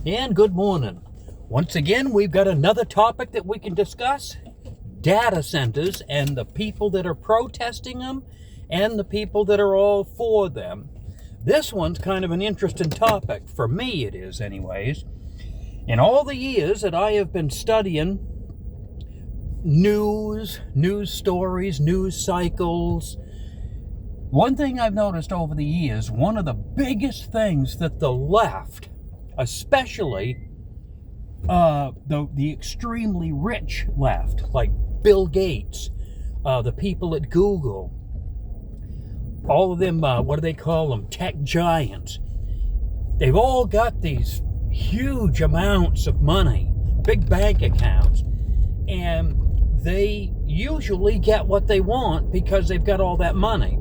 And good morning. Once again, we've got another topic that we can discuss. Data centers and the people that are protesting them and the people that are all for them. This one's kind of an interesting topic. For me, it is anyways. In all the years that I have been studying news stories, news cycles, one thing I've noticed over the years, one of the biggest things that the left, especially the extremely rich left, like Bill Gates, the people at Google, all of them, what do they call them, tech giants, they've all got these huge amounts of money, big bank accounts, and they usually get what they want because they've got all that money.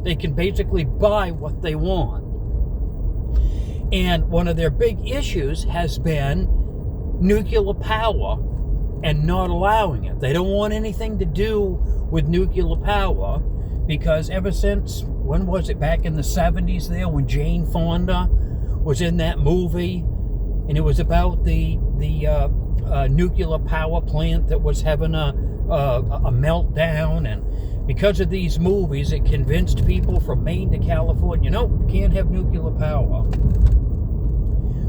They can basically buy what they want. And one of their big issues has been nuclear power and not allowing it. They don't want anything to do with nuclear power because ever since, when was it, back in the 70s there, when Jane Fonda was in that movie, and it was about the nuclear power plant that was having a meltdown, and because of these movies, it convinced people from Maine to California, you can't have nuclear power.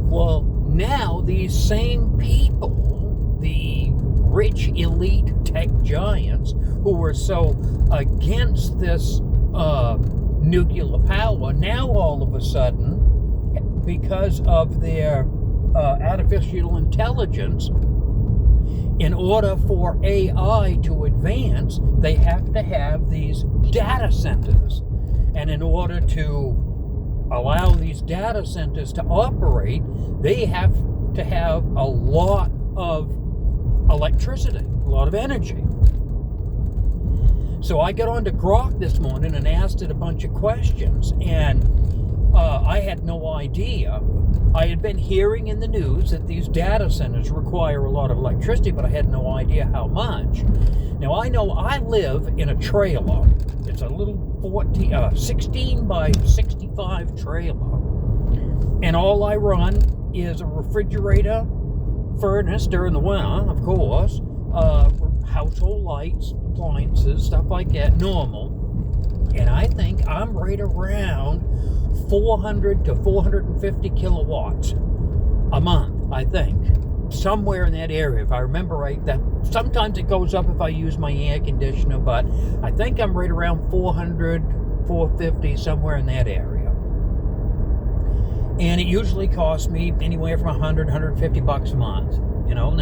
Well, now these same people, the rich elite tech giants who were so against this nuclear power, now all of a sudden, because of their artificial intelligence, in order for AI to advance, they have to have these data centers. And in order to allow these data centers to operate, they have to have a lot of electricity, a lot of energy. So I got on to Grok this morning and asked it a bunch of questions, and I had no idea. I had been hearing in the news that these data centers require a lot of electricity, but I had no idea how much. Now, I know I live in a trailer. It's a little 16 by 65 trailer. And all I run is a refrigerator, furnace during the winter, of course, household lights, appliances, stuff like that, normal. And I think I'm right around 400 to 450 kilowatts a month, I think. Somewhere in that area, if I remember right. That sometimes it goes up if I use my air conditioner, but I think I'm right around 400, 450, somewhere in that area. And it usually costs me anywhere from 100, 150 bucks a month. And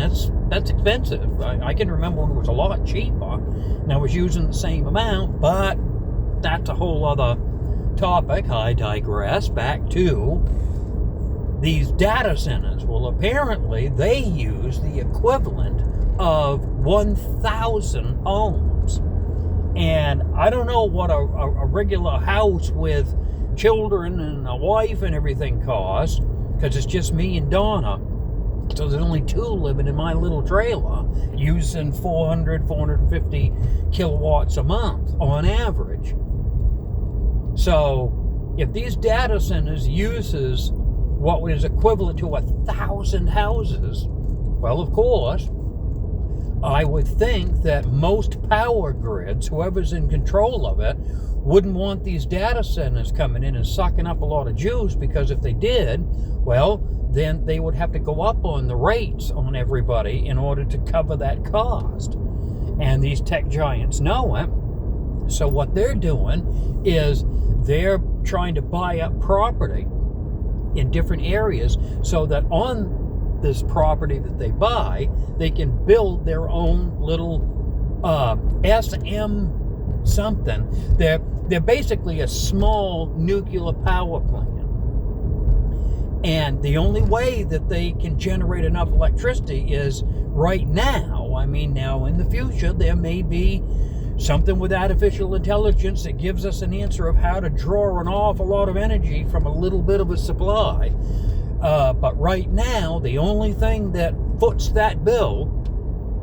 that's expensive. I can remember when it was a lot cheaper, and I was using the same amount, but that's a whole other topic. I digress. Back to these data centers. Well, apparently they use the equivalent of 1,000 homes. And I don't know what a regular house with children and a wife and everything costs, because it's just me and Donna. So there's only two living in my little trailer, using 400, 450 kilowatts a month on average. So if these data centers uses what is equivalent to 1,000 houses, well, of course, I would think that most power grids, whoever's in control of it, wouldn't want these data centers coming in and sucking up a lot of juice, because if they did, well, then they would have to go up on the rates on everybody in order to cover that cost. And these tech giants know it. So what they're doing is they're trying to buy up property in different areas so that on this property that they buy, they can build their own little SM something. They're basically a small nuclear power plant. And the only way that they can generate enough electricity is right now. I mean, now in the future, there may be something with artificial intelligence that gives us an answer of how to draw an awful lot of energy from a little bit of a supply. But right now, the only thing that foots that bill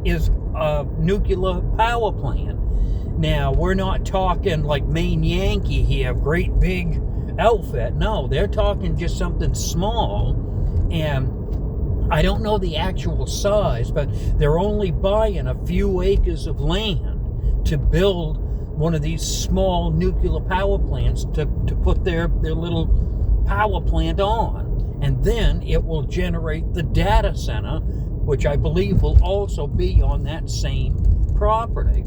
is a nuclear power plant. Now, we're not talking like Maine Yankee here, great big outfit. No, they're talking just something small. And I don't know the actual size, but they're only buying a few acres of land to build one of these small nuclear power plants to put their little power plant on. And then it will generate the data center, which I believe will also be on that same property.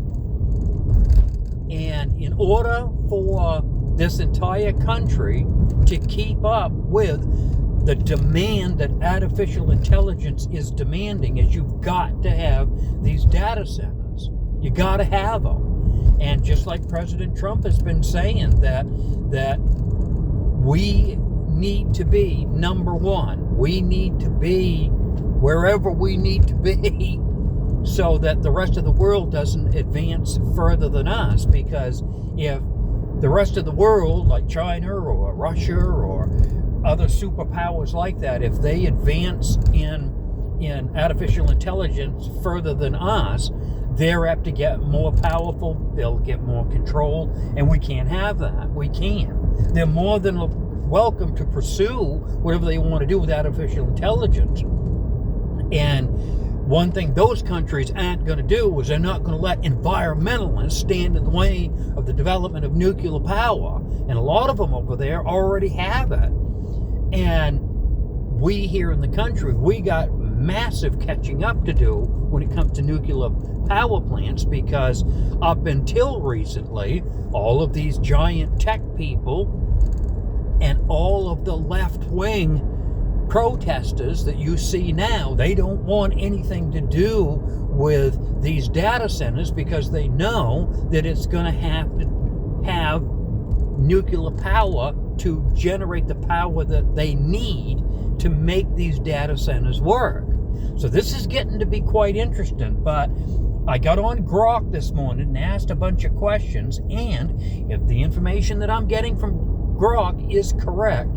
And in order for this entire country to keep up with the demand that artificial intelligence is demanding, is you've got to have these data centers. You got to have them. And just like President Trump has been saying that we need to be number one. We need to be wherever we need to be so that the rest of the world doesn't advance further than us. Because if the rest of the world, like China or Russia or other superpowers like that, if they advance in artificial intelligence further than us, they're apt to get more powerful, they'll get more control, and we can't have that. We can't. They're more than welcome to pursue whatever they want to do with artificial intelligence. And one thing those countries aren't going to do is they're not going to let environmentalists stand in the way of the development of nuclear power. And a lot of them over there already have it. And we here in the country, we got massive catching up to do when it comes to nuclear power plants, because up until recently, all of these giant tech people and all of the left-wing protesters that you see now, they don't want anything to do with these data centers because they know that it's going to have nuclear power to generate the power that they need to make these data centers work. So this is getting to be quite interesting. But I got on Grok this morning and asked a bunch of questions, and if the information that I'm getting from Grok is correct,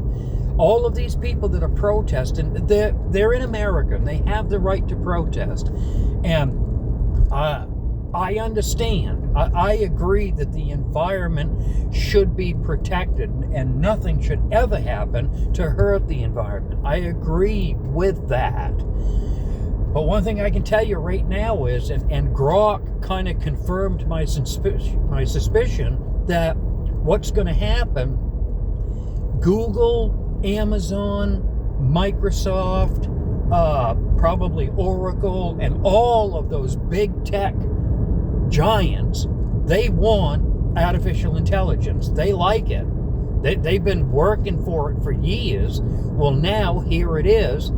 all of these people that are protesting, they're in America and they have the right to protest. And I understand. I agree that the environment should be protected and nothing should ever happen to hurt the environment. I agree with that. But one thing I can tell you right now is, and Grok kind of confirmed my suspicion that what's going to happen, Google, Amazon, Microsoft, probably Oracle, and all of those big tech giants, they want artificial intelligence. They like it. They've been working for it for years. Well, now here it is,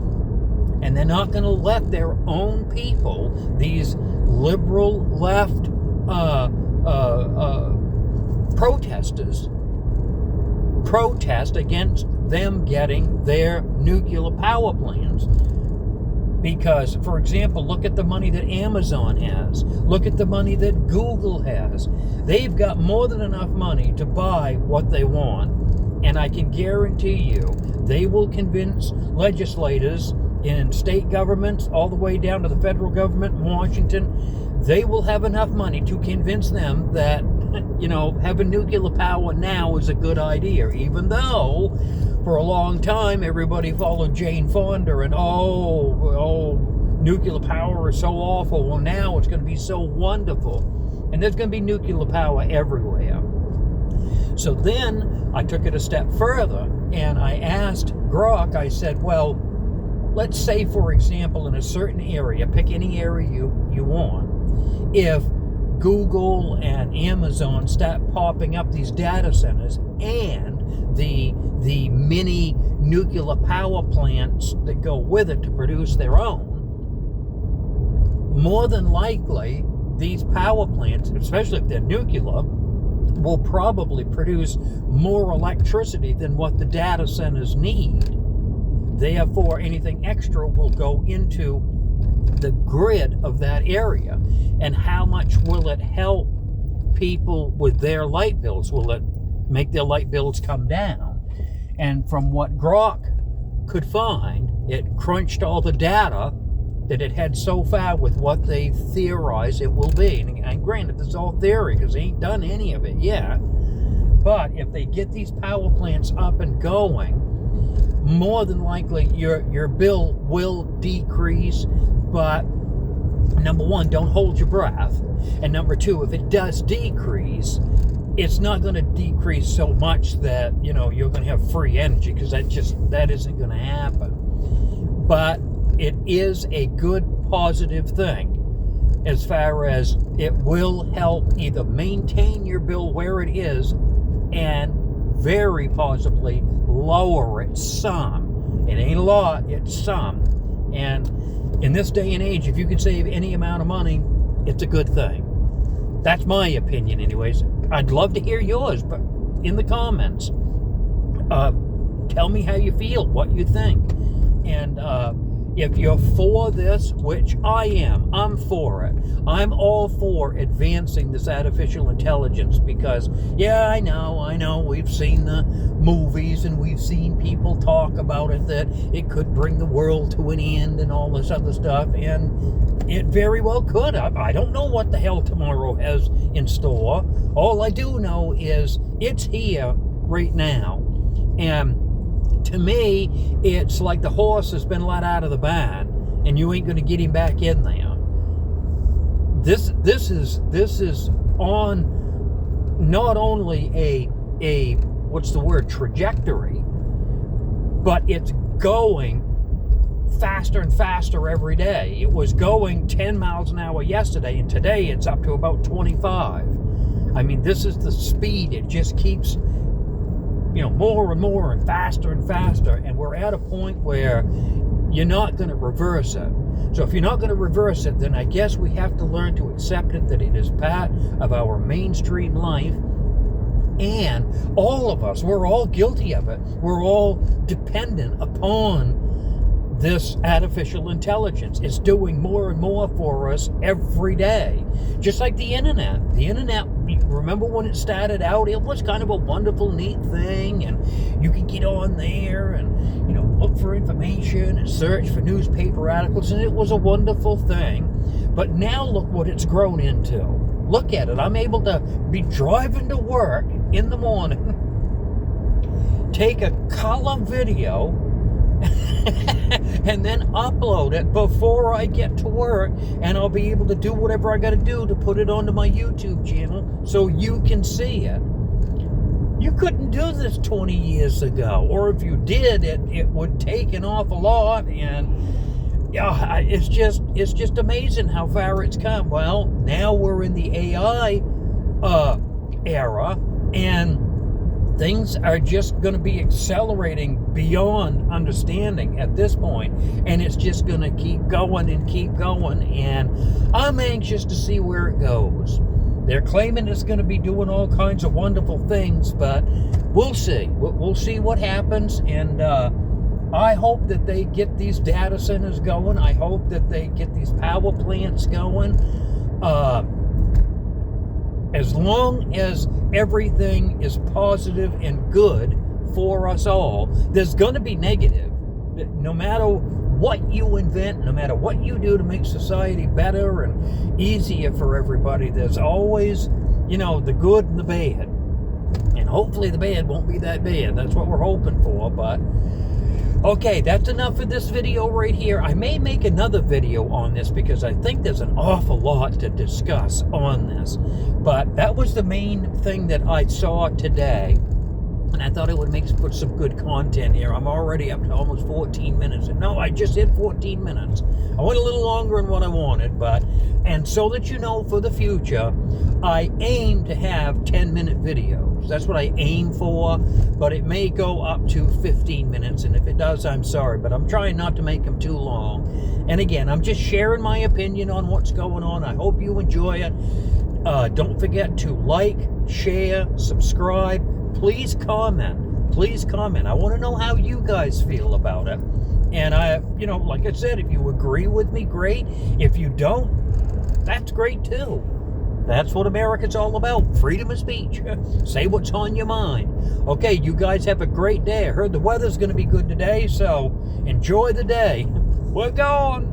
and they're not going to let their own people, these liberal left protesters, protest against them getting their nuclear power plants. Because, for example, look at the money that Amazon has. Look at the money that Google has. They've got more than enough money to buy what they want. And I can guarantee you, they will convince legislators in state governments, all the way down to the federal government in Washington. They will have enough money to convince them that, having nuclear power now is a good idea. Even though, for a long time, everybody followed Jane Fonda and, nuclear power is so awful. Well, now it's going to be so wonderful. And there's going to be nuclear power everywhere. So then I took it a step further and I asked Grok, I said, well, let's say, for example, in a certain area, pick any area you want, if Google and Amazon start popping up these data centers and the mini nuclear power plants that go with it to produce their own, more than likely these power plants, especially if they're nuclear, will probably produce more electricity than what the data centers need. Therefore, anything extra will go into the grid of that area. And how much will it help people with their light bills? Will it make their light bills come down? And from what Grok could find, it crunched all the data that it had so far with what they theorize it will be. And granted, this is all theory because they ain't done any of it yet. But if they get these power plants up and going, more than likely your bill will decrease. But number one, don't hold your breath. And number two, if it does decrease, it's not going to decrease so much that, you're going to have free energy, because that isn't going to happen. But it is a good, positive thing, as far as it will help either maintain your bill where it is and very possibly lower it some. It ain't a lot, it's some. And in this day and age, if you can save any amount of money, it's a good thing. That's my opinion anyways. I'd love to hear yours, but in the comments, tell me how you feel, what you think. And if you're for this, which I am, I'm for it. I'm all for advancing this artificial intelligence, because, yeah, I know, we've seen the movies and we've seen people talk about it, that it could bring the world to an end and all this other stuff, and it very well could. I don't know what the hell tomorrow has in store. All I do know is it's here right now. And to me, it's like the horse has been let out of the barn, and you ain't going to get him back in there. This is on not only a what's the word, trajectory, but it's going faster and faster every day. It was going 10 miles an hour yesterday, and today it's up to about 25. I mean, this is the speed. It just keeps, more and more and faster, and we're at a point where you're not going to reverse it. So if you're not going to reverse it, then I guess we have to learn to accept it, that it is part of our mainstream life. And all of us, we're all guilty of it. We're all dependent upon this artificial intelligence. It's doing more and more for us every day. Just like the internet. The internet, remember when it started out, it was kind of a wonderful, neat thing, and you could get on there and, look for information and search for newspaper articles, and it was a wonderful thing. But now look what it's grown into. Look at it. I'm able to be driving to work in the morning, take a color video, and then upload it before I get to work, and I'll be able to do whatever I got to do to put it onto my YouTube channel so you can see it. You couldn't do this 20 years ago, or if you did, it would take an awful lot. And yeah, it's just amazing how far it's come. Well, now we're in the AI era, and things are just going to be accelerating beyond understanding at this point, and it's just going to keep going, and I'm anxious to see where it goes. They're claiming it's going to be doing all kinds of wonderful things, but we'll see. We'll see what happens, and I hope that they get these data centers going. I hope that they get these power plants going. As long as everything is positive and good for us all, there's going to be negative. No matter what you invent, no matter what you do to make society better and easier for everybody, there's always, the good and the bad. And hopefully the bad won't be that bad. That's what we're hoping for. But okay, that's enough for this video right here. I may make another video on this, because I think there's an awful lot to discuss on this. But that was the main thing that I saw today, and I thought it would put some good content here. I'm already up to almost 14 minutes. And no, I just hit 14 minutes. I went a little longer than what I wanted, and so that you know for the future, I aim to have 10-minute videos. That's what I aim for, but it may go up to 15 minutes, and if it does, I'm sorry, but I'm trying not to make them too long. And again, I'm just sharing my opinion on what's going on. I hope you enjoy it. Don't forget to like, share, subscribe. Please comment. I want to know how you guys feel about it. And like I said, if you agree with me, great. If you don't, that's great too. That's what America's all about. Freedom of speech. Say what's on your mind. Okay, you guys have a great day. I heard the weather's going to be good today, so enjoy the day. We're gone.